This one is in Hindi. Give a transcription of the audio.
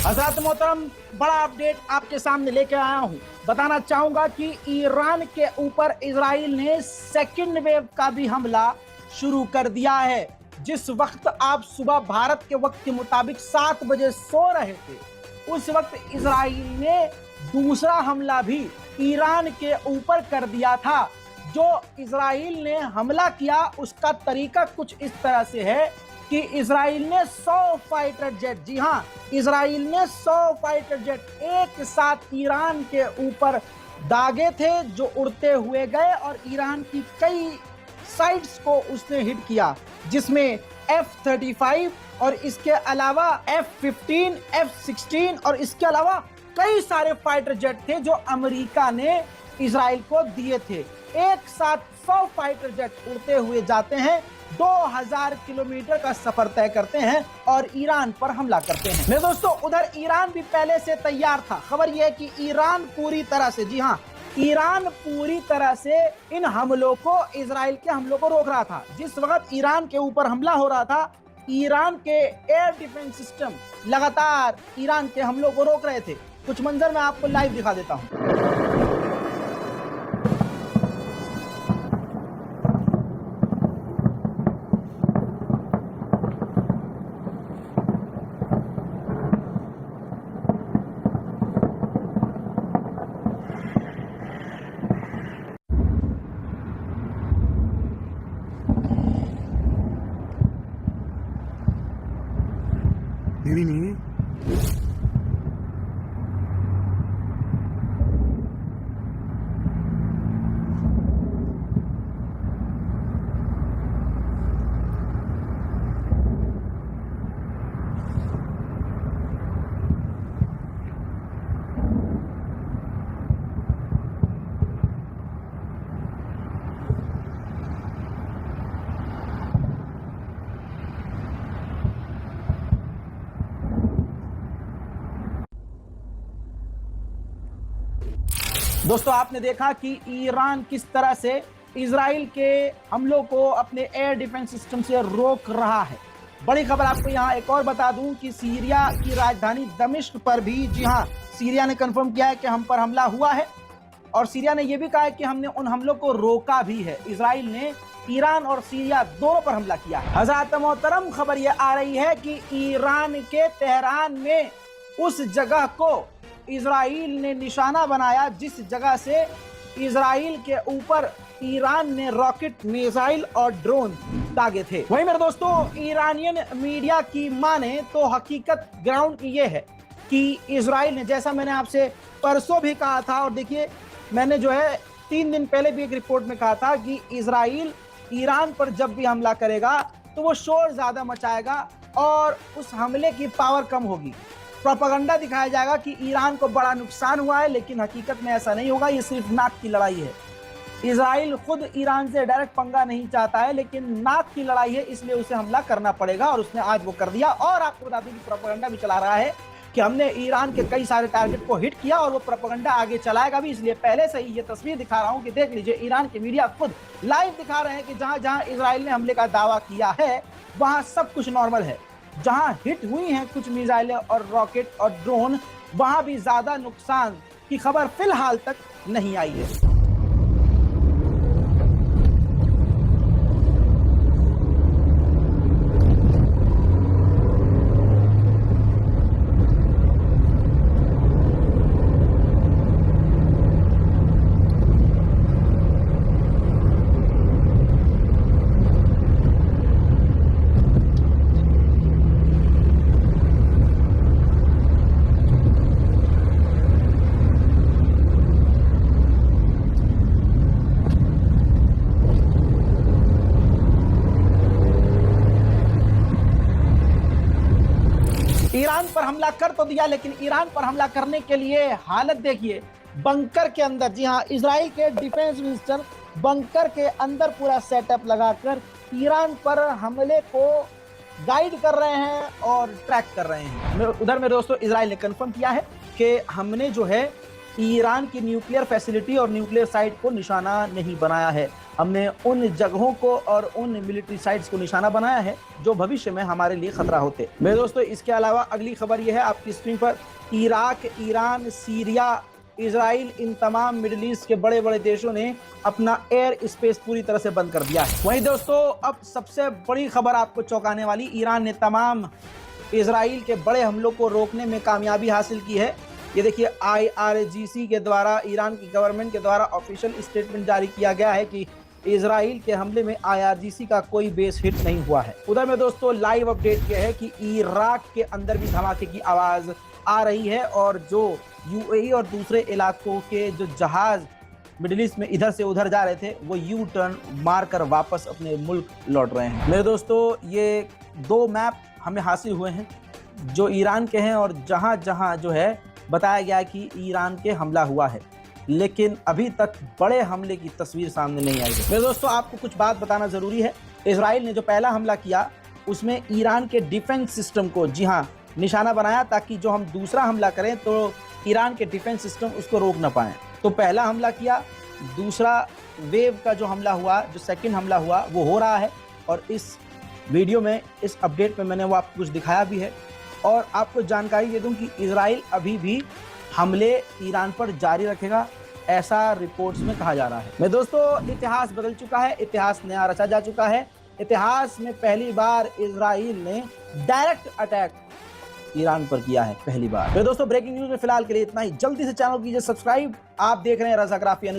हज़रत मोहतरम, बड़ा अपडेट आपके सामने लेके आया हूं। बताना चाहूंगा कि ईरान के ऊपर इजराइल ने सेकंड वेव का भी हमला शुरू कर दिया है। जिस वक्त आप सुबह भारत के वक्त के मुताबिक 7 बजे सो रहे थे, उस वक्त इजराइल ने दूसरा हमला भी ईरान के ऊपर कर दिया था। जो इजराइल ने हमला किया उसका तरीका कुछ इस तरह से है कि इजराइल ने 100 फाइटर जेट, जी हां, इजराइल ने 100 फाइटर जेट एक साथ ईरान के ऊपर दागे थे जो उड़ते हुए गए और ईरान की कई साइट्स को उसने हिट किया, जिसमें F-35 और इसके अलावा F-15, F-16 और इसके अलावा कई सारे फाइटर जेट थे जो अमेरिका ने इजराइल को दिए थे। एक साथ 100 फाइटर जेट उड़ते हुए जाते हैं, 2000 किलोमीटर का सफर तय करते हैं और ईरान पर हमला करते हैं। मेरे दोस्तों, उधर ईरान भी पहले से तैयार था। खबर यह है कि ईरान पूरी तरह से, जी हां, ईरान पूरी तरह से इन हमलों को, इजराइल के हमलों को रोक रहा था। जिस वक्त ईरान के ऊपर हमला हो रहा था, ईरान के एयर डिफेंस सिस्टम लगातार ईरान के हमलों को रोक रहे थे। कुछ मंजर मैं आपको लाइव दिखा देता हूं। नहीं दोस्तों, आपने देखा कि ईरान किस तरह से इजराइल के हमलों को अपने एयर डिफेंस सिस्टम से रोक रहा है। बड़ी खबर आपको यहां एक और बता दूं कि सीरिया की राजधानी दमिश्क पर भी, जी हां, सीरिया ने कंफर्म किया है कि हम पर हमला हुआ है और सीरिया ने यह भी कहा है कि हमने उन हमलों को रोका भी है। इजराइल ने ईरान और सीरिया दोनों पर हमला किया है। हज़रत मोहतरम, खबर यह आ रही है कि ईरान के तेहरान में उस जगह को इजराइल ने निशाना बनाया जिस जगह से इजराइल के ऊपर ईरान ने रॉकेट, मिसाइल और ड्रोन दागे थे। वहीं मेरे दोस्तों, ईरानियन मीडिया की माने तो हकीकत ग्राउंड की ये है कि इजराइल ने, जैसा मैंने आपसे परसों भी कहा था और देखिए मैंने जो है 3 दिन पहले भी एक रिपोर्ट में कहा था कि इजराइल ईरान पर जब भी हमला करेगा तो वो शोर ज्यादा मचाएगा और उस हमले की पावर कम होगी। प्रोपेगेंडा दिखाया जाएगा कि ईरान को बड़ा नुकसान हुआ है, लेकिन हकीकत में ऐसा नहीं होगा। ये सिर्फ नाक की लड़ाई है। इजराइल खुद ईरान से डायरेक्ट पंगा नहीं चाहता है, लेकिन नाक की लड़ाई है, इसलिए उसे हमला करना पड़ेगा और उसने आज वो कर दिया। और आपको बता दें कि प्रोपेगेंडा भी चला रहा है कि हमने ईरान के कई सारे टारगेट को हिट किया और वो प्रोपेगेंडा आगे चलाएगा भी। इसलिए पहले से ही ये तस्वीर दिखा रहा हूं कि देख लीजिए, ईरान की मीडिया खुद लाइव दिखा रहे हैं कि जहां जहां इजराइल ने हमले का दावा किया है वहां सब कुछ नॉर्मल है। जहां हिट हुई हैं कुछ मिसाइलें और रॉकेट और ड्रोन, वहां भी ज्यादा नुकसान की खबर फिलहाल तक नहीं आई है। ईरान पर हमला कर तो दिया, लेकिन ईरान पर हमला करने के लिए हालत देखिए। बंकर के अंदर, जी हां, इजराइल के डिफेंस मिनिस्टर बंकर के अंदर पूरा सेटअप लगाकर ईरान पर हमले को गाइड कर रहे हैं और ट्रैक कर रहे हैं। उधर मेरे दोस्तों, इजराइल ने कंफर्म किया है कि हमने जो है ईरान की न्यूक्लियर फैसिलिटी और न्यूक्लियर साइट को निशाना नहीं बनाया है। हमने उन जगहों को और उन मिलिट्री साइट्स को निशाना बनाया है जो भविष्य में हमारे लिए खतरा होते। मेरे दोस्तों, इसके अलावा अगली खबर यह है आपकी स्क्रीन पर, इराक, ईरान, सीरिया, इजराइल, इन तमाम मिडिल ईस्ट के बड़े बड़े देशों ने अपना एयर स्पेस पूरी तरह से बंद कर दिया है। वहीं दोस्तों, अब सबसे बड़ी खबर आपको चौंकाने वाली, ईरान ने तमाम इजराइल के बड़े हमलों को रोकने में कामयाबी हासिल की है। ये देखिए, IRGC के द्वारा, ईरान की गवर्नमेंट के द्वारा ऑफिशियल स्टेटमेंट जारी किया गया है कि इजराइल के हमले में IRGC का कोई बेस हिट नहीं हुआ है। उधर में दोस्तों लाइव अपडेट यह है कि इराक के अंदर भी धमाके की आवाज आ रही है और जो UAE और दूसरे इलाकों के जो जहाज मिडिल ईस्ट में इधर से उधर जा रहे थे वो यू टर्न मारकर वापस अपने मुल्क लौट रहे हैं। मेरे दोस्तों, ये 2 मैप हमें हासिल हुए हैं जो ईरान के हैं और जहां जहां जो है बताया गया है कि ईरान के हमला हुआ है, लेकिन अभी तक बड़े हमले की तस्वीर सामने नहीं आई है। मेरे दोस्तों, आपको कुछ बात बताना ज़रूरी है। इजराइल ने जो पहला हमला किया उसमें ईरान के डिफेंस सिस्टम को, जी हाँ, निशाना बनाया ताकि जो हम दूसरा हमला करें तो ईरान के डिफेंस सिस्टम उसको रोक ना पाएँ। तो पहला हमला किया, दूसरा वेव का जो हमला हुआ, जो सेकंड हमला हुआ वो हो रहा है और इस वीडियो में, इस अपडेट में मैंने वो आपको कुछ दिखाया भी है। और आपको जानकारी दे दूं कि इजराइल अभी भी हमले ईरान पर जारी रखेगा, ऐसा रिपोर्ट्स में कहा जा रहा है। मैं दोस्तों, इतिहास बदल चुका है, इतिहास नया रचा जा चुका है। इतिहास में पहली बार इजराइल ने डायरेक्ट अटैक ईरान पर किया है, पहली बार। मेरे दोस्तों, ब्रेकिंग न्यूज में फिलहाल के लिए इतना ही। जल्दी से चैनल कीजिए सब्सक्राइब। आप देख रहे हैं रज़ा ग्राफियन।